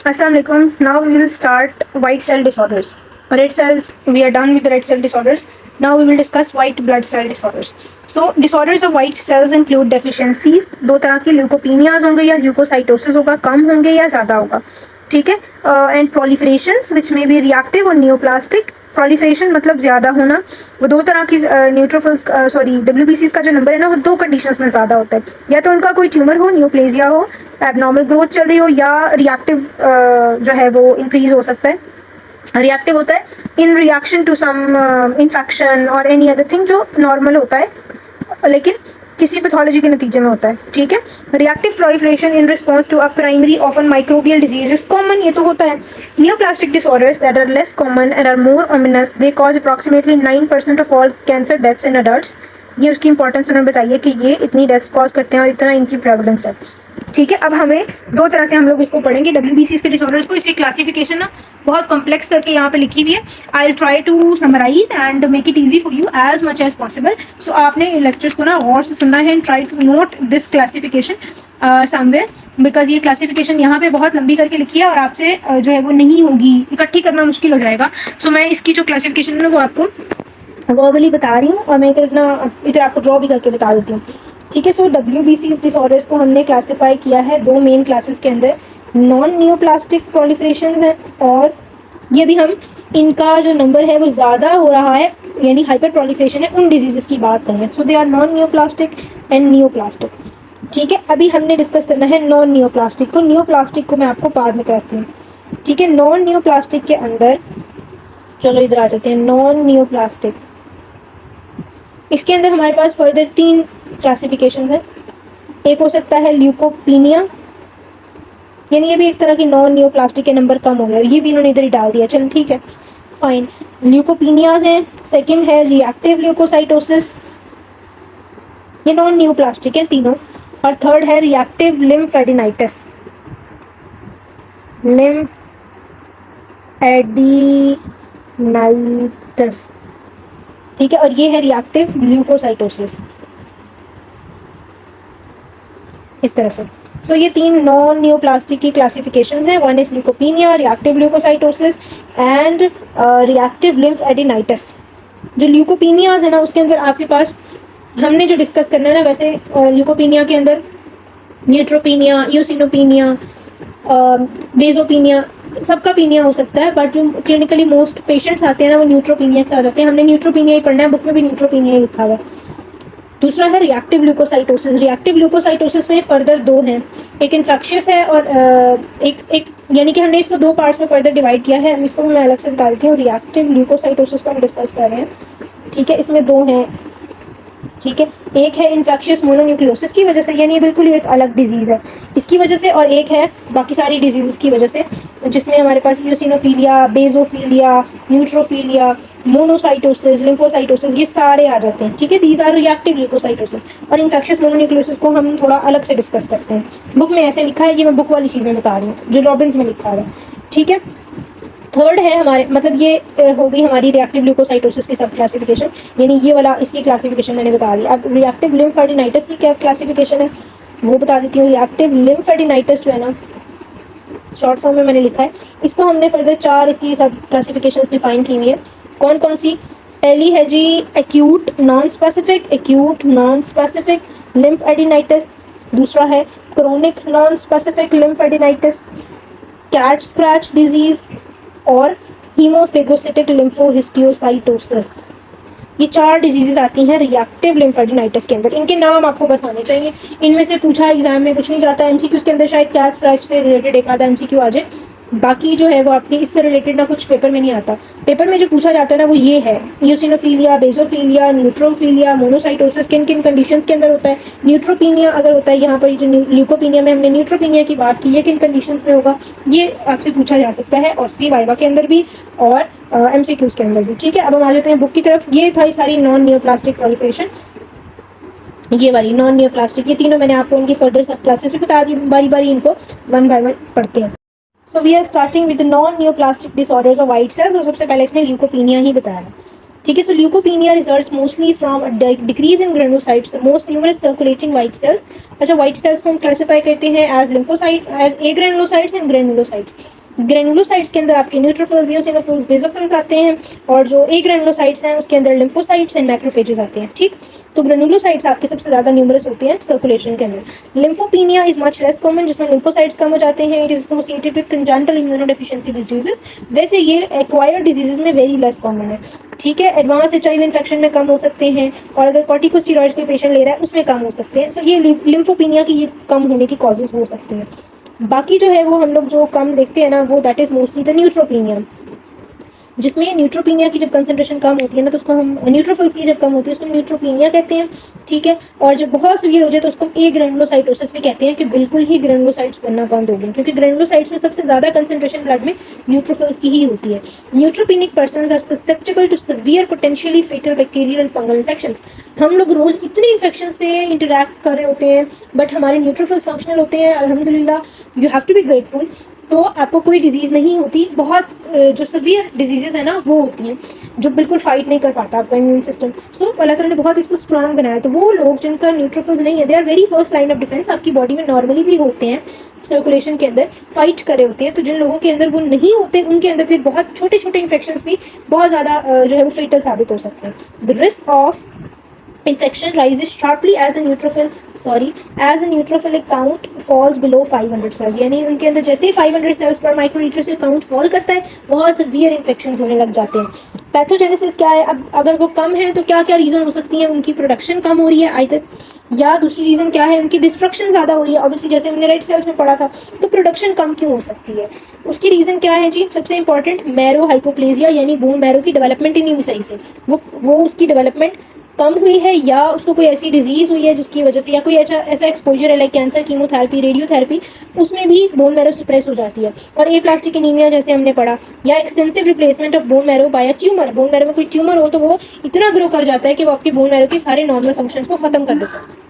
Assalamualaikum. Now we will start white cell disorders. Red cells, we are done with the red cell disorders. Now we will discuss white blood cell disorders. So disorders of white cells include deficiencies. दो तरह की ल्यूकोपीनियाज होंगे या leukocytosis होगा, कम होंगे या ज़्यादा होगा, ठीक है. एंड प्रोलिफरेशंस विच में बी रिएक्टिव और नियोप्लास्टिक. प्रोलिफरेशन मतलब ज़्यादा होना. वो दो तरह की न्यूट्रोफिल्स WBCs का जो नंबर है ना, वो दो कंडीशंस में ज़्यादा होता है. या तो उनका कोई ट्यूमर हो, न्यूप्लेजिया हो, एबनॉर्मल ग्रोथ चल रही हो, या रिएक्टिव जो है वो इंक्रीज हो सकता है. रिएक्टिव होता है इन रिएक्शन टू सम इन्फेक्शन और एनी अदर थिंग, जो नॉर्मल होता है लेकिन किसी पैथोलॉजी के नतीजे में होता है, ठीक है. Reactive proliferation in response to a primary often microbial disease is common, ये तो होता है. Neoplastic disorders that are less common and are more ominous, they cause approximately 9% of all cancer deaths in adults. ये उसकी importance उन्होंने बताई है कि ये इतनी डेथ्स कॉज करते हैं और इतना इनकी प्रेवलेंस है, ठीक है. अब हमें दो तरह से हम लोग इसको पढ़ेंगे WBCs के डिसऑर्डर्स को. इसकी क्लासिफिकेशन ना बहुत कॉम्प्लेक्स करके यहाँ पे लिखी हुई है. I will try to summarise and make it easy for you as much as possible. So आपने लेक्चर्स को ना गौर से सुनना है and try to note this classification somewhere, because ये क्लासिफिकेशन यहाँ पे बहुत लंबी करके लिखी है और आपसे जो है वो नहीं होगी, इकट्ठी करना मुश्किल हो जाएगा. सो मैं इसकी जो क्लासिफिकेशन है ना वो आपको वर्बली बता रही हूँ और मैं इधर आपको ड्रॉ भी करके बता देती हूँ, ठीक है. सो WBCs डिसऑर्डर्स को हमने क्लासिफाई किया है दो मेन क्लासेस के अंदर. नॉन नियोप्लास्टिक प्रोलिफरेशंस है, और ये भी हम इनका जो नंबर है वो ज़्यादा हो रहा है, यानी हाइपर प्रोलिफरेशन है, उन डिजीज़ की बात करें. So they are non neoplastic and neoplastic, ठीक है. अभी हमने डिस्कस करना है नॉन नियोप्लास्टिक को. नियोप्लास्टिक को मैं आपको बाद में कराती हूँ, ठीक है. नॉन नियोप्लास्टिक के अंदर चलो इधर आ जाते हैं. नॉन नियोप्लास्टिक, इसके अंदर हमारे पास फर्दर 3 क्लासिफिकेशन है. एक हो सकता है ल्यूकोपीनिया, यानी ये भी एक तरह की नॉन नियोप्लास्टिक के नंबर कम हो गया, ये भी इन्होंने इधर ही डाल दिया. चलो ठीक है, फाइन. ल्यूकोपीनियाज हैं. सेकंड है रिएक्टिव ल्यूकोसाइटोसिस, ये नॉन नियोप्लास्टिक है तीनों. और थर्ड है रिएक्टिव लिम्फेडिनाइटिस, लिम्फेडिनाइटिस, ठीक है. और ये है रिएक्टिव ल्यूकोसाइटोसिस, इस तरह से. सो ये 3 नॉन नियोप्लास्टिक की क्लासिफिकेशंस हैं. One is leukopenia, reactive leukocytosis and reactive lymphadenitis. जो ल्यूकोपीनियाज है ना, उसके अंदर आपके पास हमने जो डिस्कस करना है ना, वैसे ल्यूकोपीनिया के अंदर न्यूट्रोपीनिया, यूसिनोपीनिया, बेजोपीनिया, सबका पीनिया हो सकता है, बट जो क्लिनिकली मोस्ट पेशेंट्स आते हैं ना वो न्यूट्रोपीनिया के साथ आते हैं. हमने न्यूट्रोपीनिया ही पढ़ना है, बुक में भी न्यूट्रोपीनिया ही लिखा हुआ है. दूसरा है रिएक्टिव ल्यूकोसाइटोसिस. रिएक्टिव ल्यूकोसाइटोसिस में फर्दर 2 हैं, एक इन्फेक्शियस है और एक यानी कि हमने इसको 2 पार्ट्स में फर्दर डिवाइड किया है. इसको मैं अलग से बता देती हूँ. रिएक्टिव ल्यूकोसाइटोसिस को हम डिस्कस कर रहे हैं, ठीक है. इसमें 2 हैं, ठीक है. एक है इन्फेक्शियस मोनोन्यूक्लियोसिस की वजह से, यानी ये बिल्कुल ही एक अलग डिजीज़ है इसकी वजह से, और एक है बाकी सारी डिजीज़ की वजह से, जिसमें हमारे पास यूसिनोफीलिया, बेजोफीलिया, न्यूट्रोफीलिया, मोनोसाइटोसिस, लिम्फोसाइटोसिस, ये सारे आ जाते हैं, ठीक है. These are reactive leukocytosis. और इन्फेक्शियस मोनोन्यूक्लियोसिस को हम थोड़ा अलग से डिस्कस करते हैं. बुक में ऐसे लिखा है, ये मैं बुक वाली चीज़ें बता रही हूँ जो रॉबिन्स में लिखा है, ठीक है. थर्ड है हमारे, मतलब ये हो गई हमारी रिएक्टिव ल्यूकोसाइटोसिस की सब क्लासिफिकेशन, यानी ये वाला इसकी क्लासिफिकेशन मैंने बता दी. अब रिएक्टिव लिम्फेडिनाइटिस की क्या क्लासिफिकेशन है वो बता देती हूँ. रिएक्टिव लिम्फेडिनाइटिस जो है ना, शॉर्ट फॉर्म में मैंने लिखा है, इसको हमने फर्दर 4 इसकी सब क्लासिफिकेशंस डिफाइन की हुई है. कौन कौन सी? पहली है जी एक्यूट नॉन स्पेसिफिक लिम्फेडिनाइटिस. दूसरा है chronic non specific lymphadenitis, cat scratch disease और हीमोफेगोसिटिक लिम्फोहिस्टियोसाइटोसिस. ये 4 डिजीजेस आती हैं रिएक्टिव लिम्फेडिनाइटिस के अंदर. इनके नाम आपको बस आने चाहिए. इनमें से पूछा एग्जाम में कुछ नहीं जाता. MCQs के अंदर शायद कैट स्क्रैच से रिलेटेड एक आधा MCQ आ जाए, बाकी जो है वो आपके इससे रिलेटेड ना कुछ पेपर में नहीं आता. पेपर में जो पूछा जाता है ना वो ये है, यूसिनोफीलिया, बेजोफीलिया, न्यूट्रोफीलिया, मोनोसाइटोसिस किन किन कंडीशंस के अंदर होता है. न्यूट्रोपीनिया अगर होता है, यहाँ पर जो ल्यूकोपीनिया में हमने न्यूट्रोपीनिया की बात की, ये किन कंडीशंस में होगा, ये आपसे पूछा जा सकता है ऑस्की वाइवा के अंदर भी और MCQs के अंदर भी, ठीक है. अब हम आ जाते हैं बुक की तरफ. ये था सारी नॉन नियोप्लास्टिक प्रोलिफरेशन, ये वाली नॉन नियोप्लास्टिक, ये तीनों मैंने आपको उनकी फर्दर सब क्लासेस भी बता दी. बारी बारी इनको वन बाय वन पढ़ते हैं. So we are starting with non neoplastic disorders of white cells, और सबसे पहले इसमें ल्यूकोपीनिया ही बताया है. ठीक है. So leukopenia results mostly from decrease in granulocytes, the most numerous circulating white cells. अच्छा, व्हाइट सेल्स को हम क्लासिफाई करते हैं as lymphocyte, as a granulocytes and granulocytes. Granulocytes के अंदर आपके न्यूट्रोफिल्स, इयोसिनोफिल्स, बेसोफिल्स आते हैं, और जो ए ग्रेनुलोसाइट्स हैं उसके अंदर लिम्फोसाइट्स एंड मैक्रोफेजेस आते हैं. ठीक. तो ग्रेनुलोसाइट्स आपके सबसे ज्यादा न्यूमरस होते हैं सर्कुलेशन के अंदर. लिम्फोपीनिया इज मच लेस कॉमन, जिसमें लिम्फोसाइट्स कम हो जाते हैं. It is associated with congenital immunodeficiency diseases. वैसे ये एक्वायर्ड डिजीजेस में वेरी लेस कॉमन है. ठीक है. एडवांस HIV इन्फेक्शन में कम हो सकते हैं, और अगर कॉर्टिकोस्टेरॉइड्स कोई पेशेंट ले रहा है उसमें कम हो सकते हैं. तो ये लिम्फोपीनिया की ये कम होने की कॉजेज हो सकते हैं. बाकी जो है वो हम लोग जो कम देखते हैं ना, वो that is mostly the neutropenia, जिसमें न्यूट्रोपीनिया की जब कंसंट्रेशन कम होती है ना, तो उसको हम न्यूट्रोफिल्स की जब कम होती है उसको न्यूट्रोपीनिया कहते हैं. ठीक है. और जब बहुत सीवियर हो जाए तो उसको हम ए ग्रेनुलोसाइटोसिस भी कहते हैं, कि बिल्कुल ही ग्रेनुलोसाइट्स बनना बंद हो गए, क्योंकि ग्रेनुलोसाइट्स में सबसे ज्यादा कंसंट्रेशन ब्लड में न्यूट्रोफिल्स की ही होती है. Neutropenic persons are susceptible to severe potentially fatal bacterial and fungal infections. हम लोग रोज इतने इन्फेक्शन से इंटरेक्ट कर रहे होते हैं, बट हमारे न्यूट्रोफिल्स फंक्शनल होते हैं, अल्हम्दुलिल्लाह. You have to be grateful. तो आपको कोई डिजीज़ नहीं होती. बहुत जो सीवियर डिजीजेज है ना वो होती हैं, जो बिल्कुल फाइट नहीं कर पाता आपका इम्यून सिस्टम. सो अल्लाह ताला ने बहुत इसको स्ट्रांग बनाया. तो वो लोग जिनका न्यूट्रोफिल्स नहीं है, they are very first line of defence. आपकी बॉडी में नॉर्मली भी होते हैं, सर्कुलेशन के अंदर फाइट करे होते हैं. तो जिन लोगों के अंदर वो नहीं होते, उनके अंदर फिर बहुत छोटे छोटे इन्फेक्शन भी बहुत ज़्यादा जो है वो फेटल साबित हो सकते हैं. The risk of infection rises sharply as the neutrophilic count falls below 500 cells. यानी उनके अंदर जैसे ही 500 सेल्स पर माइक्रोलीटर से काउंट फॉल करता है, बहुत सीवियर इन्फेक्शन होने लग जाते हैं. पैथोजेनेसिस क्या है? अब अगर वो कम है तो क्या क्या रीजन हो सकती है? उनकी प्रोडक्शन कम हो रही है आई तक, या दूसरी रीजन क्या है, उनकी डिस्ट्रक्शन ज़्यादा हो रही है. ऑब्वियसली जैसे हमने रेड सेल्स में पढ़ा था, तो प्रोडक्शन कम क्यों हो सकती है? उसकी रीज़न क्या है जी? सबसे इंपॉर्टेंट, मैरो हाइपोप्लेजिया, यानी बोन मैरो की डेवलपमेंट ही नहीं हुई सही से. वो उसकी डेवलपमेंट कम हुई है, या उसको कोई ऐसी डिजीज़ हुई है जिसकी वजह से, या कोई ऐसा एक्सपोजर है लाइक कैंसर, कीमोथेरेपी, रेडियोथेरेपी, उसमें भी बोन मैरो सुप्रेस हो जाती है. और एप्लास्टिक एनीमिया जैसे हमने पढ़ा, या extensive replacement of bone marrow by a tumour. Bone marrow में कोई ट्यूमर हो तो वो इतना ग्रो कर जाता है कि वो आपके बोन मैरो के सारे नॉर्मल फंक्शंस को खत्म कर देता है.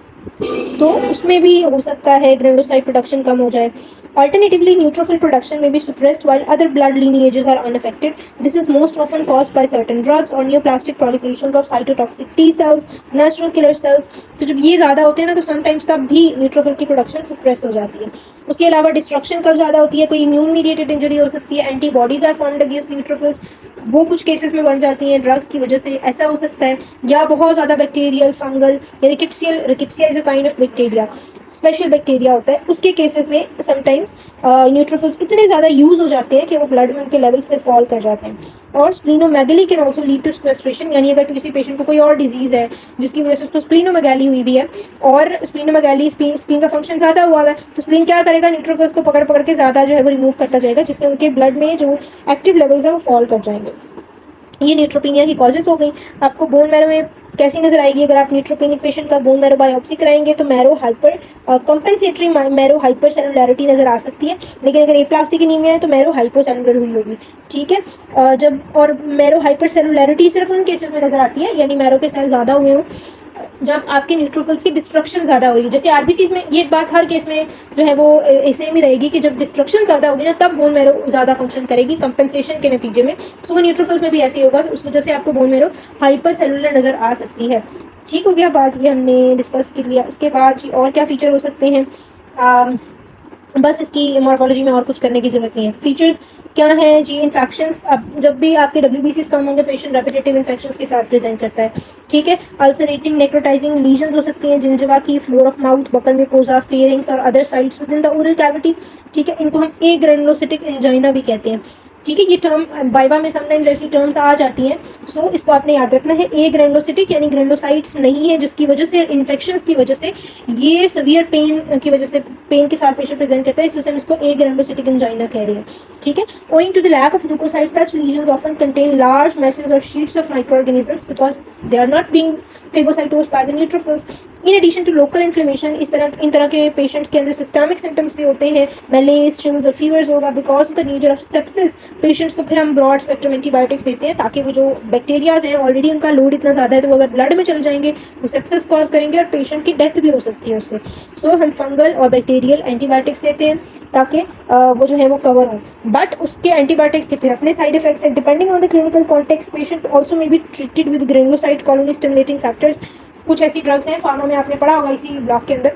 तो उसमें भी हो सकता है ग्रेनुलोसाइट प्रोडक्शन कम हो जाए. Alternatively, neutrophil production may be suppressed while other blood lineages are unaffected. This is most often caused by certain drugs or neoplastic proliferations of cytotoxic T cells, natural killer cells. तो जब ये ज़्यादा होते हैं ना, तो समटाइम्स तब भी न्यूट्रोफिल की प्रोडक्शन सुप्रेस हो जाती है. उसके अलावा डिस्ट्रक्शन कब ज़्यादा होती है? कोई इम्यून मीडिएटेड इंजरी हो सकती है, antibodies are formed against neutrophils, वो कुछ केसेस में बन जाती हैं ड्रग्स की वजह से, ऐसा हो सकता है. या बहुत ज़्यादा बैक्टीरियल, फंगल, या rickettsia is a kind of bacteria, special bacteria होता है, उसके केसेस में समटाइम्स न्यूट्रोफिल्स इतने ज़्यादा यूज़ हो जाते हैं कि वो ब्लड में उनके लेवल्स पर फॉल कर जाते हैं. और स्प्लीनोमेगली कैन ऑल्सो लीड टू स्क्वेस्ट्रेशन, यानी अगर किसी पेशेंट को कोई और डिजीज़ है जिसकी वजह से उसको स्प्लीनोमेगैली हुई भी है, और स्प्लीनोमेगैली, स्प्लीन का फंक्शन ज़्यादा हुआ है, तो स्प्लीन क्या करेगा? न्यूट्रोफिल्स को पकड़ पकड़ के ज़्यादा जो है वो रिमूव करता जाएगा, जिससे उनके ब्लड में जो एक्टिव लेवल्स हैं वो फॉल कर जाएंगे. ये न्यूट्रोपीनिया की कॉजेज हो गई. आपको बोन मैरो में कैसी नजर आएगी? अगर आप न्यूट्रोपेनिक पेशेंट का बोन मैरो बायोप्सी कराएंगे तो marrow hyper compensatory marrow hyper cellularity नजर आ सकती है. लेकिन अगर एप्लास्टिक एनीमिया है तो मैरो हाइपो सेलुलर हुई होगी. ठीक है. जब और मैरो हाइपर सेलुलरिटी सिर्फ उन केसेस में नजर आती है, यानी मैरो के सेल ज़्यादा हुए हों, जब आपके न्यूट्रोफिल्स की डिस्ट्रक्शन ज़्यादा होगी. जैसे आरबीसीज में ये बात हर केस में जो है वो सेम ही रहेगी कि जब डिस्ट्रक्शन ज़्यादा होगी ना, तब बोन मैरो ज़्यादा फंक्शन करेगी कंपेंसेशन के नतीजे में. तो वो न्यूट्रोफिल्स में भी ऐसे ही होगा, तो उस वजह से आपको बोन मैरो हाइपर सेलुलर नज़र आ सकती है. ठीक हो गया बात, ये हमने डिस्कस कर लिया. उसके बाद और क्या फ़ीचर हो सकते हैं? बस इसकी मॉर्फोलॉजी में और कुछ करने की ज़रूरत नहीं है. फीचर्स क्या है जी? इन्फेक्शंस, अब जब भी आपके WBCs कम होंगे, पेशेंट रेपिटेटिव इन्फेक्शंस के साथ प्रेजेंट करता है. ठीक है. अल्सरेटिंग नेक्रोटाइजिंग लीजन्स हो सकती हैं, जिंजवा की, floor of mouth, buccal mucosa, pharynx और other sites within the oral cavity. ठीक है. इनको हम ए ग्रेनुलोसिटिक एंजाइना भी कहते हैं. ठीक है. ये टर्म बाइबा में समटाइम्स ऐसी टर्म्स आ जाती हैं, सो इसको आपने याद रखना है. ए ग्रेनुलोसिटिक यानी ग्रेनुलोसाइट्स नहीं है, जिसकी वजह से इन्फेक्शन की वजह से ये सीवियर पेन की वजह से, पेन के साथ पेशेंट प्रेजेंट करता है, इस वजह से हम इसको ए ग्रेनुलोसिटिक एंजाइना कह रहे हैं. ठीक है. Owing to the lack of leukocytes, such lesions often contain large masses or sheets of microorganisms because they are not being phagocytosed by the neutrophils. In addition to local inflammation, इन तरह के patients के अंदर systemic symptoms भी होते हैं, मैलेज, शिम्स और fevers होगा। Because of the nature of sepsis patients को फिर हम ब्रॉड स्पेक्ट्रम एंटीबायोटिक्स देते हैं ताकि वो जो बैक्टीरियाज हैं ऑलरेडी उनका लोड इतना ज़्यादा है तो वो अगर ब्लड में चले जाएंगे वो सेप्सिस कॉज करेंगे और पेशेंट की डेथ भी हो सकती है उससे। सो हम फंगल और बैक्टीरियल एंटीबायोटिक्स देते हैं ताकि वो जो है वो कवर हो। बट उसके एंटीबायोटिक्स के फिर अपने साइड इफेक्ट्स हैं। Depending on the clinical context patient also may be treated with granulocyte colony stimulating factors. कुछ ऐसी ड्रग्स हैं, फार्मा में आपने पढ़ा होगा इसी ब्लॉक के अंदर,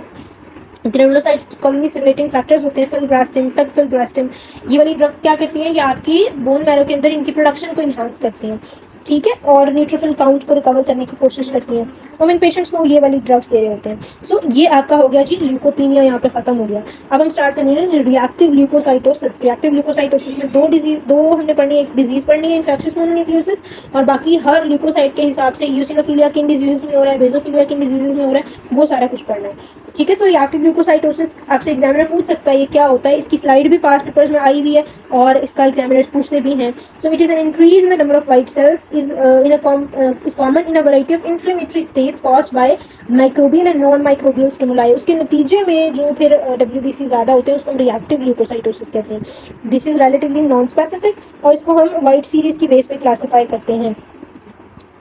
ग्रेनुलोसाइट कॉलोनी स्टिमुलेटिंग फैक्टर्स होते हैं, फिल्ग्रास्टिम, पेगफिल्ग्रास्टिम। ये वाली ड्रग्स क्या करती हैं, ये आपकी बोन मैरो के अंदर इनकी प्रोडक्शन को इन्हांस करती हैं, ठीक है, और न्यूट्रोफिल काउंट को रिकवर करने की कोशिश करती हैं। हम इन पेशेंट्स को ये वाली ड्रग्स दे रहे होते हैं। सो ये आपका हो गया जी ल्यूकोपीनिया, यहाँ पे खत्म हो गया। अब हम स्टार्ट करेंगे रिएक्टिव ल्यूकोसाइटोसिस। रिएक्टिव ल्यूकोसाइटोसिस में दो हमने पढ़नी है, एक डिजीज पढ़नी है इन्फेक्शियस मोनोन्यूक्लियोसिस, और बाकी हर ल्यूकोसाइट के हिसाब से यूसिनोफिलिया किन डिजीजेस में हो रहा है, बेसोफिलिया किन डिजीजेस में हो रहा है, वो सारा कुछ पढ़ना है, ठीक है। सो रिएक्टिव ल्यूकोसाइटोसिस आपसे एग्जामिनर पूछ सकता है ये क्या होता है। इसकी स्लाइड भी पास पेपर्स में आई हुई है और इसका एग्जामिनर्स पूछते भी हैं। So it is an increase in the number of white sales is common in a variety of inflammatory states caused by microbial and non-microbial stimuli। उसके नतीजे में जो फिर WBC ज़्यादा होते हैं उसको हम रिएक्टिव ल्यूकोसाइटोसिस कहते हैं। This is relatively non specific और इसको हम वाइट सीरीज की बेस पे क्लासीफाई करते हैं,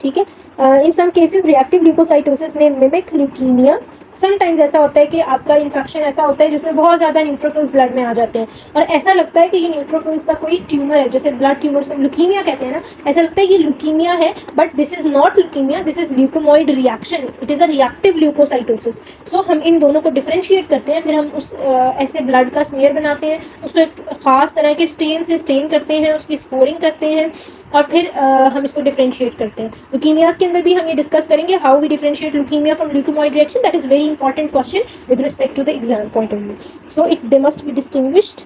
ठीक है। इन सम केसेस रिएक्टिव ल्यूकोसाइटोसिस में मिमिक ल्यूकीमिया। समटाइम्स ऐसा होता है कि आपका इन्फेक्शन ऐसा होता है जिसमें बहुत ज़्यादा न्यूट्रोफिल्स ब्लड में आ जाते हैं और ऐसा लगता है कि ये न्यूट्रोफिल्स का कोई ट्यूमर है, जैसे ब्लड ट्यूमर्स को ल्यूकीमिया कहते हैं ना, ऐसा लगता है ये ल्यूकीमिया है, but this is not leukemia, this is leukemoid reaction, it is a reactive leukocytosis. So हम इन दोनों को डिफ्रेंशिएट करते हैं, फिर हम उस ऐसे ब्लड का स्मेयर बनाते हैं, उसको एक ख़ास तरह के स्टेन से स्टेन करते हैं, उसकी स्कोरिंग करते हैं और फिर हम इसको डिफ्रेंशिएट करते हैं। ल्यूकीमियाज के अंदर भी हम ये डिस्कस करेंगे how we differentiate leukemia from leukemoid reaction. That is very important question with respect to the exam point of view. So they must be distinguished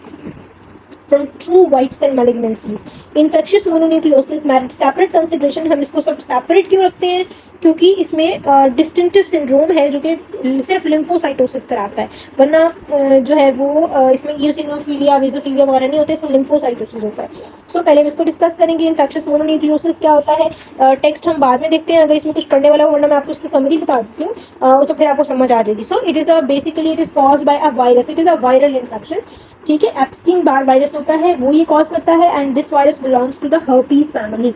from true white cell malignancies. Infectious mononucleosis merit separate consideration। हम इसको सब separate क्यों रखते हैं, क्योंकि इसमें distinctive syndrome है जो कि सिर्फ लिम्फोसाइटोसिस कराता है, वरना जो है वो इसमें यूसिनोफिलिया बेसोफिलिया वगैरह नहीं होते, इसमें लिम्फोसाइटोसिस होता है। सो पहले हम इसको डिस्कस करेंगे इन्फेक्शियस मोनोन्यूक्लियोसिस क्या होता है। टेक्स्ट हम बाद में देखते हैं अगर इसमें कुछ पढ़ने वाला हो, वरना मैं आपको इसकी समरी बता देती हूँ तो फिर आपको समझ आ जाएगी। सो it is basically it is caused by a virus, it is a viral infection, ठीक है। एप्स्टीन बार वायरस होता है वो ये कॉज करता है and this virus belongs to the herpes family,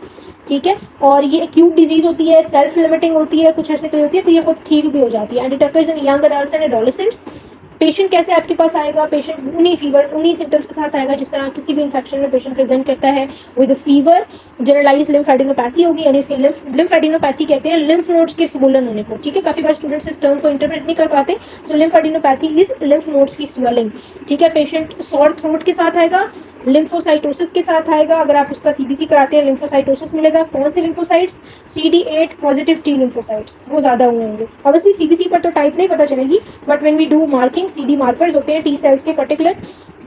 ठीक है। और ये एक्यूट डिजीज होती है, सेल्फ लिमिटिंग होती है, कुछ ऐसे होती है, फिर ये खुद ठीक भी हो जाती है and it occurs in young adults and adolescents. Patient कैसे आपके पास आएगा, पेशेंट उन्हीं फीवर उन्हीं सिम्टम्स के साथ आएगा जिस तरह किसी भी इन्फेक्शन में पेशेंट प्रेजेंट करता है, विद फीवर, जनरलाइज लिम्फेडिनोपैथी होगी, यानी उसके लिम्फेडिनोपैथी कहते हैं लिम्फ नोड्स के स्वोलन होने को, ठीक है। काफी बार स्टूडेंट्स इस टर्म को इंटरप्रेट नहीं कर पाते। सो लिम्फेडिनोपैथी इज लिम्फ नोड्स की स्वेलिंग, ठीक है। पेशेंट सॉर थ्रोट के साथ आएगा, लिम्फोसाइटोसिस के साथ आएगा, अगर आप उसका सीबीसी कराते हैं लिम्फोसाइटोसिस मिलेगा। कौन से lymphocytes, CD8 positive T lymphocytes, वो ज़्यादा हुए होंगे। ऑब्वियसली सीबीसी पर तो टाइप नहीं पता चलेगी, but when we do marking CD markers होते हैं टी सेल्स के पर्टिकुलर,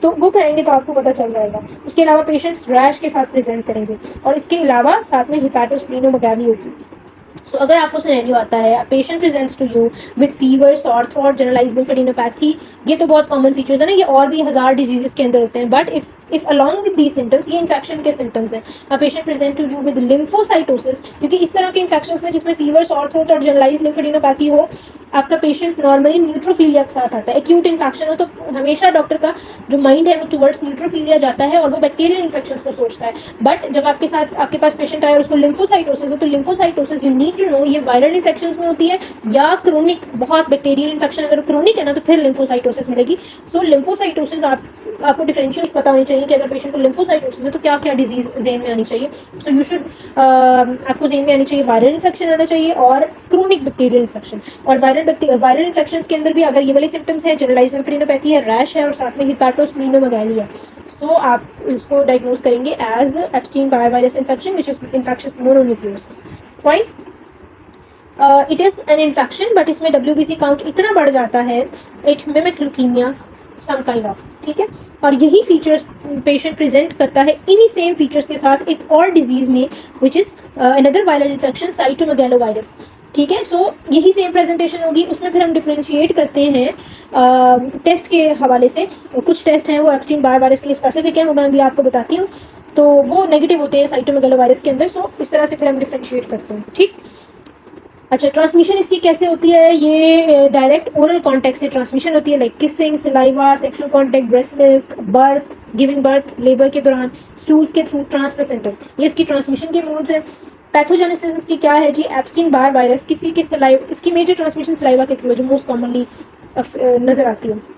तो वो कराएंगे तो आपको पता चल जाएगा। उसके अलावा पेशेंट्स रैश के साथ प्रेजेंट करेंगे और इसके अलावा साथ में हिपैटोस्प्लीनोमेगाली होगी। So, अगर आपको सिनेरियो आता है patient presents to you with fever, sore throat, generalised lymphadenopathy, ये तो बहुत कॉमन फीचर्स है ना, ये और भी 1000 डिजीजेस के अंदर होते हैं, but if along with these symptoms, ये इन्फेक्शन के सिम्टम्स हैं, a patient present to you with lymphocytosis, क्योंकि इस तरह के इन्फेक्शंस में जिसमें फीवर, सॉर थ्रोट और जनरलाइज्ड लिम्फेडिनोपैथी हो, आपका पेशेंट नॉर्मली न्यूट्रोफिलिया के साथ आता है। एक्यूट इन्फेक्शन हो तो हमेशा डॉक्टर का जो माइंड है वो टुवर्ड्स न्यूट्रोफिलिया जाता है और वो बैक्टीरियल इन्फेक्शंस को सोचता है। बट जब आपके पास पेशेंट आया और उसको लिम्फोसाइटोसिस है, तो lymphocytosis you need to know ये वायरल इन्फेक्शंस में होती है या क्रोनिक, बहुत बैक्टीरियल इन्फेक्शन अगर क्रोनिक है ना तो फिर लिम्फोसाइटोसिस मिलेगी। सो लिम्फोसाइटोसिस आपको डिफरेंशिएट पता होनी चाहिए कि अगर पेशेंट को लिम्फोसाइटोसिस है तो क्या क्या डिजीज जेन में आनी चाहिए। सो यू शुड आपको जेन में आनी चाहिए वायरल इन्फेक्शन आना चाहिए और क्रोनिक बैक्टीरियल इन्फेक्शन। और वायरल इन्फेक्शंस के अंदर भी अगर ये वाले सिम्टम्स है, जनरलाइज्ड लिम्फेडिनोपैथी है, रैश है और साथ में हिपैटोस्प्लीनोमेगाली है, सो आप इसको डायग्नोज करेंगे as Epstein Barr virus infection which is infectious mononucleosis. Fine, it is an infection but इसमें WBC काउंट इतना बढ़ जाता है, it mimic leukaemia some kind of, ठीक है। और यही फीचर्स पेशेंट प्रेजेंट करता है इन्हीं सेम फीचर्स के साथ एक और डिजीज में which is another viral infection, cytomegalovirus, ठीक है। सो यही सेम प्रेजेंटेशन होगी, उसमें फिर हम डिफ्रेंशिएट करते हैं टेस्ट के हवाले से। कुछ टेस्ट हैं वो एप्स्टीन बार वायरस के लिए स्पेसिफिक है, वो मैं भी आपको बताती हूँ, तो वो नेगेटिव होते हैं साइटोमेगालोवायरस के अंदर। सो इस तरह से फिर हम डिफ्रेंशिएट करते हैं, ठीक। अच्छा, ट्रांसमिशन इसकी कैसे होती है? ये डायरेक्ट ओरल कॉन्टेक्ट से ट्रांसमिशन होती है, like kissing, saliva, sexual contact, breast milk, birth, giving birth, labour के दौरान, स्टूल्स के थ्रू, ट्रांसप्लेसेंटल, ये इसकी ट्रांसमिशन के मोड्स है। पैथोजेनेसिस इसकी क्या है जी? एप्स्टीन बार वायरस किसी के सलाइवा, इसकी मेजर ट्रांसमिशन सलाइवा के थ्रू है, जो मोस्ट कॉमनली नजर आती है।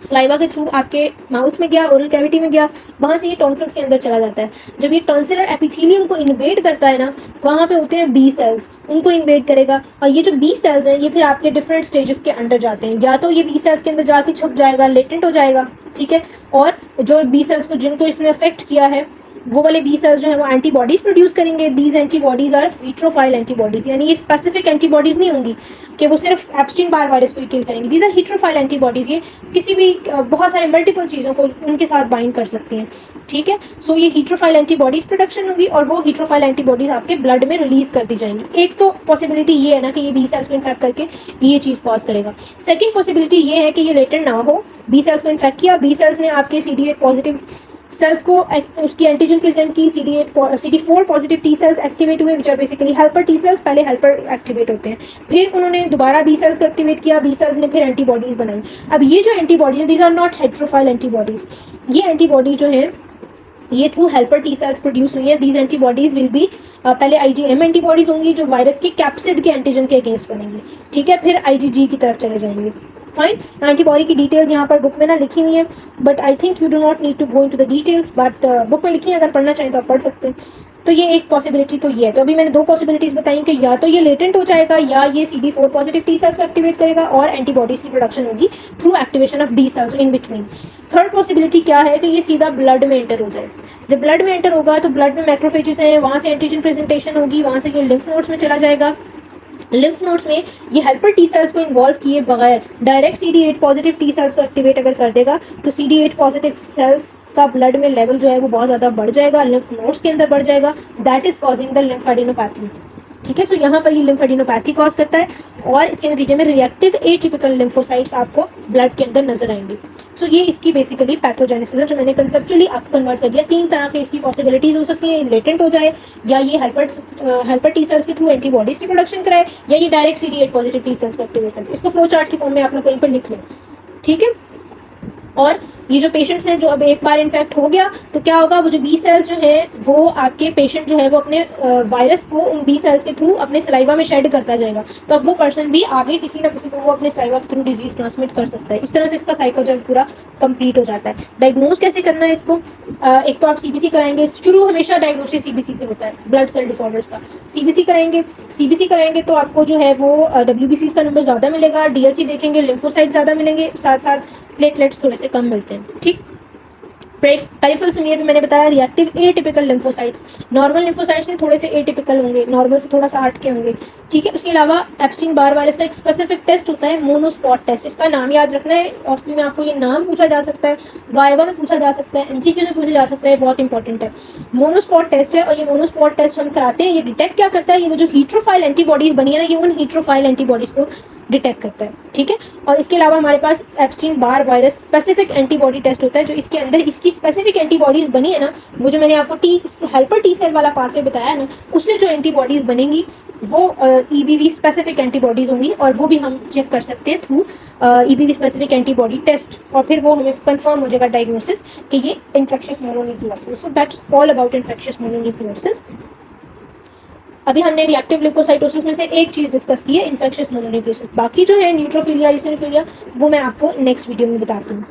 सलाइवा के थ्रू आपके माउथ में गया, ओरल कैविटी में गया, वहाँ से ये टॉन्सिल्स के अंदर चला जाता है। जब ये टॉन्सिलर एपिथेलियम को इन्वेड करता है ना, वहाँ पे होते हैं बी सेल्स, उनको इन्वेड करेगा। और ये जो बी सेल्स हैं, ये फिर आपके डिफरेंट स्टेजेस के अंदर जाते हैं। या तो ये बी सेल्स के अंदर जाके छुप जाएगा, लेटेंट हो जाएगा, ठीक है। और जो बी सेल्स को जिनको इसने अफेक्ट किया है, वो वाले बी सेल्स जो है वो एंटीबॉडीज प्रोड्यूस करेंगे। दीज एंटीबॉडीज आर हीट्रोफाइल एंटीबॉडीज, यानी ये स्पेसिफिक एंटीबॉडीज नहीं होंगी कि वो सिर्फ एप्स्टीन बार वायरस को किल करेंगे। दीज आर हीट्रोफाइल एंटीबॉडीज, ये किसी भी बहुत सारे मल्टीपल चीज़ों को उनके साथ बाइंड कर सकती हैं, ठीक है। सो ये हीट्रोफाइल एंटीबॉडीज प्रोडक्शन होगी और वो हीट्रोफाइल एंटीबॉडीज आपके ब्लड में रिलीज कर दी जाएंगी। एक तो पॉसिबिलिटी ये है ना कि ये बी सेल्स को इन्फेक्ट करके ये चीज़ कॉज करेगा। सेकेंड पॉसिबिलिटी ये है कि ये लेटेंट ना हो, बी सेल्स को इन्फेक्ट किया, बी सेल्स ने आपके CD8 पॉजिटिव सेल्स को उसकी एंटीजन प्रेजेंट की, CD4 positive T cells activate हुए, which are basically helper T cells. पहले हेल्पर एक्टिवेट होते हैं, फिर उन्होंने दोबारा बी सेल्स को एक्टिवेट किया, बी सेल्स ने फिर एंटीबॉडीज बनाई। अब ये जो एंटीबॉडीज हैं, these are not heterophile antibodies. ये एंटीबॉडीज जो है ये through helper T cells produce हुई है। दीज एंटीबॉडीज विल बी पहले IgM एंटीबॉडीज होंगी जो वायरस के कैप्सिड के एंटीजन के अगेंस्ट बनेंगी, ठीक है। फिर IgG की तरफ चले जाएंगे। फाइन, एंटीबॉडी की डिटेल्स यहाँ पर बुक में ना लिखी हुई है, but I think you do not need to go into the details, but book में लिखी है, अगर पढ़ना चाहें तो आप पढ़ सकते हैं। तो ये एक पॉसिबिलिटी तो ये है। तो अभी मैंने दो पॉसिबिलिटीज बताई कि या तो ये लेटेंट हो जाएगा या ये CD4 पॉजिटिव टी सेल्स को एक्टिवेट करेगा और एंटीबॉडीज की प्रोडक्शन होगी through activation of B cells in between. Third possibility क्या है कि ये सीधा ब्लड में एंटर हो जाए। जब ब्लड में एंटर होगा तो ब्लड में मैक्रोफेजेस हैं, वहाँ से एंटीजन प्रेजेंटेशन होगी, वहाँ से ये लिम्फ नोड्स में चला जाएगा। लिम्फ नोड्स में ये हेल्पर टी सेल्स को इन्वॉल्व किए बगैर direct CD8 positive T cells को एक्टिवेट अगर कर देगा तो CD8 पॉजिटिव सेल्स का ब्लड में लेवल जो है वो बहुत ज़्यादा बढ़ जाएगा, लिम्फ नोड्स के अंदर बढ़ जाएगा, that is causing the lymphadenopathy, ठीक है। सो यहाँ पर ये लिम्फेडिनोपैथी कॉज करता है और इसके नतीजे में रिएक्टिव एटिपिकल लिम्फोसाइट्स आपको ब्लड के अंदर नजर आएंगे। सो ये इसकी बेसिकली पैथोजेनेसिस है जो मैंने कंसेप्चुअली आपको कन्वर्ट कर दिया। तीन तरह के इसकी पॉसिबिलिटीज हो सकती है, लेटेंट हो जाए या ये हेल्पर टी सेल्स के थ्रू एंटीबॉडीज की प्रोडक्शन कराए या ये direct CD8 positive T cells को एक्टिवेट करे। इसको फ्लो चार्ट की फॉर्म में आप लोग कहीं पर लिख लें, ठीक है। और ये जो पेशेंट्स हैं जो अब एक बार इन्फेक्ट हो गया तो क्या होगा, वो जो बी सेल्स जो है वो आपके पेशेंट जो है वो अपने वायरस को उन बी सेल्स के थ्रू अपने सलाइवा में शेड करता जाएगा, तो अब वो पर्सन भी आगे किसी ना किसी को वो अपने सलाइवा के थ्रू डिजीज ट्रांसमिट कर सकता है। इस तरह से इसका साइकिल जो पूरा कंप्लीट हो जाता है। डायग्नोज कैसे करना है इसको? एक तो आप CBC कराएंगे, शुरू हमेशा डायग्नोसिस CBC से होता है, ब्लड सेल डिसऑर्डर्स का। CBC कराएंगे, CBC कराएंगे तो आपको जो है वो WBCs का नंबर ज़्यादा मिलेगा, DLC देखेंगे, लिम्फोसाइट ज़्यादा मिलेंगे, साथ साथ प्लेटलेट्स थोड़े से कम मिलते हैं, ठीक। पेरिफेरल स्मीयर में मैंने बताया reactive atypical lymphocytes, normal lymphocytes नहीं, थोड़े से एटिपिकल होंगे, नॉर्मल से थोड़ा सा हट के होंगे, ठीक है। उसके अलावा एप्स्टीन बार वायरस का एक स्पेसिफिक टेस्ट होता है मोनोस्पॉट टेस्ट, इसका नाम याद रखना है। ऑस्पी में आपको ये नाम पूछा जा सकता है, वाइवा में पूछा जा सकता है, MCQ में पूछा जा सकता है, बहुत इंपॉर्टेंट है। मोनोस्पॉट टेस्ट है और ये मोनोस्पॉट टेस्ट हम कराते हैं। ये डिटेक्ट क्या करता है, ये वो जो हीट्रोफाइल एंटीबॉडीज बनी है ना, ये उन हीट्रोफाइल एंटीबॉडीज को डिटेक्ट करता है, ठीक है। और इसके अलावा हमारे पास Epstein Barr virus specific antibody test होता है, जो इसके अंदर इसकी स्पेसिफिक एंटीबॉडीज बनी है ना, वो जो मैंने आपको हेल्पर टी सेल वाला पाथवे बताया ना, उससे जो एंटीबॉडीज बनेंगी वो EBV स्पेसिफिक एंटीबॉडीज होंगी और वो भी हम चेक कर सकते हैं through EBV specific antibody test, और फिर वो हमें कंफर्म हो जाएगा डायग्नोसिस कि ये infectious mononucleosis. So that's all about infectious mononucleosis. अभी हमने रिएक्टिव ल्यूकोसाइटोसिस में से एक चीज़ डिस्कस की है, इन्फेक्शियस मोनोन्यूक्लियोसिस। बाकी जो है न्यूट्रोफिलिया, ईसिनोफिलिया, वो मैं आपको नेक्स्ट वीडियो में बताती हूँ।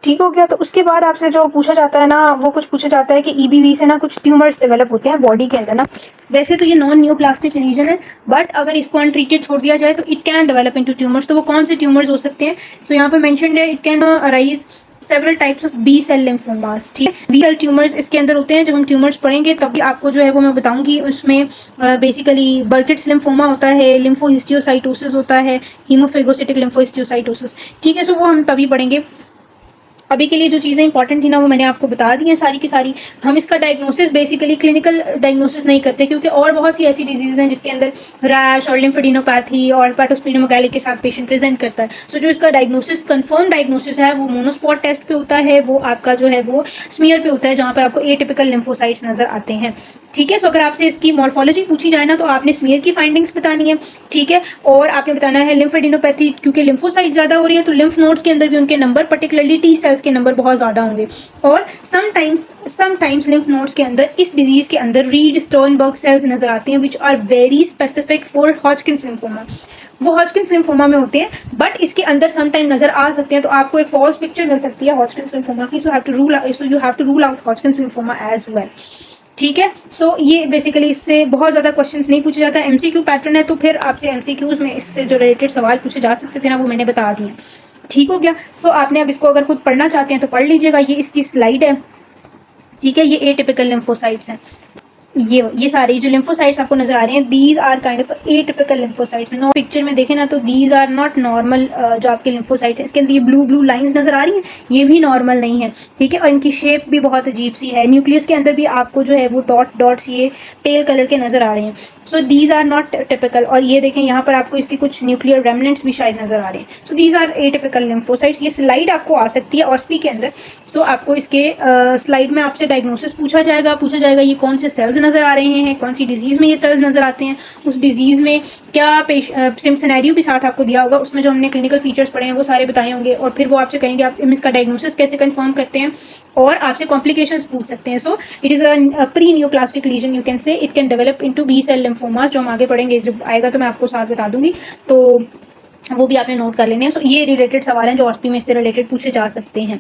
ठीक हो गया। तो उसके बाद आपसे जो पूछा जाता है ना, वो कुछ पूछा जाता है कि EBV से ना कुछ ट्यूमर्स डेवलप होते हैं बॉडी के अंदर ना। वैसे तो ये नॉन न्यूप्लास्टिक रीजन है, बट अगर इसको अनट्रीटेड छोड़ दिया जाए तो it can develop into tumours. तो वो कौन से ट्यूमर्स हो सकते हैं? सो यहाँ पे मेंशन्ड है, it can arise several types of B cell lymphomas, ठीक है। B सेल ट्यूमर्स इसके अंदर होते हैं। जब हम ट्यूमर्स पढ़ेंगे तभी आपको जो है वो मैं बताऊंगी। उसमें बेसिकली बर्किट्स लिम्फोमा होता है, लिम्फोहिस्टियोसाइटोसिस होता है, हीमोफेगोसिटिक लिम्फोहिस्टियोसाइटोसिस, ठीक है। सो वो हम तभी पढ़ेंगे। अभी के लिए जो चीज़ें इंपॉर्टेंट थी ना वो मैंने आपको बता दी हैं सारी की सारी। हम इसका डायग्नोसिस बेसिकली क्लिनिकल डायग्नोसिस नहीं करते, क्योंकि और बहुत सी ऐसी डिजीज़ हैं जिसके अंदर रैश और लिम्फेडिनोपैथी और हेपेटोस्प्लेनोमेगाली के साथ पेशेंट प्रेजेंट करता है। सो जो इसका डायग्नोसिस कंफर्म डायग्नोसिस है वो मोनोस्पॉट टेस्ट पे होता है, वो आपका जो है वो स्मीयर पे होता है, जहाँ पर आपको एटिपिकल लिम्फोसाइट्स नजर आते हैं। ठीक है, सो अगर आपसे इसकी मॉर्फोलॉजी पूछी जाए ना तो आपने स्मीयर की फाइंडिंग्स बतानी है। ठीक है, और आपने बताना है लिम्फेडिनोपैथी, क्योंकि लिम्फोसाइट ज़्यादा हो रही है तो लिम्फ नोड्स के अंदर भी उनके नंबर, पर्टिकुलरली टी सेल्स के नंबर बहुत ज़्यादा होंगे। और समटाइम्स लिम्फ नोड्स के अंदर इस डिजीज़ के अंदर रीड स्टर्नबर्ग सेल्स नजर आते हैं, which are very specific for Hodgkin's lymphoma. वो हॉजकिंस लिम्फोमा में होते हैं, बट इसके अंदर समटाइम नजर आ सकते हैं, तो आपको एक फॉल्स पिक्चर मिल सकती है हॉजकिंस लिम्फोमा की। So you have to rule out Hodgkin's lymphoma as well. ठीक है, सो ये बेसिकली इससे बहुत ज़्यादा क्वेश्चंस नहीं पूछे जाता, एमसीक्यू पैटर्न है, तो फिर आपसे एमसीक्यूज में इससे जो रिलेटेड सवाल पूछे जा सकते थे ना वो मैंने बता दिए। ठीक हो गया, सो आपने अब इसको अगर खुद पढ़ना चाहते हैं तो पढ़ लीजिएगा, ये इसकी स्लाइड है। ठीक है, ये एटिपिकल लिम्फोसाइट्स हैं। ये सारी जो लिम्फोसाइट्स आपको नजर आ रहे हैं, these are kind of atypical lymphocytes. Picture में देखें ना तो दीज आर नॉट नॉर्मल जो आपके लिम्फोसाइट्स हैं, इसके अंदर ये ब्लू लाइंस नजर आ रही हैं, ये भी नॉर्मल नहीं है। ठीक है, और इनकी शेप भी बहुत अजीब सी है। न्यूक्लियस के अंदर भी आपको जो है वो डॉट्स ये पेल कलर के नजर आ रहे हैं। So these are not typical. और ये देखें यहाँ पर आपको इसके कुछ न्यूक्लियर रेमनेंट्स भी शायद नजर आ रहे हैं। So these are atypical lymphocytes. ये स्लाइड आपको आ सकती है ऑस्पी के अंदर। सो आपको इसके स्लाइड में आपसे डायग्नोसिस पूछा जाएगा ये कौन से सेल्स नजर आ रहे हैं, कौन सी डिजीज़ में ये सेल्स नजर आते हैं, उस डिजीज़ में क्या सिनेरियो भी साथ आपको दिया होगा, उसमें जो हमने क्लिनिकल फीचर्स पढ़े हैं वो सारे बताए होंगे, और फिर वो आपसे कहेंगे आप इसका डायग्नोसिस कैसे कंफर्म करते हैं, और आपसे कॉम्प्लिकेशंस पूछ सकते हैं। So it is a pre neoplastic lesion, you can say it can develop into B cell lymphoma, जो हम आगे पढ़ेंगे, जब आएगा तो मैं आपको साथ बता दूंगी, तो वो भी आपने नोट कर लेने हैं। सो ये रिलेटेड सवाल हैं जो ऑस्पी में इससे रिलेटेड पूछे जा सकते हैं।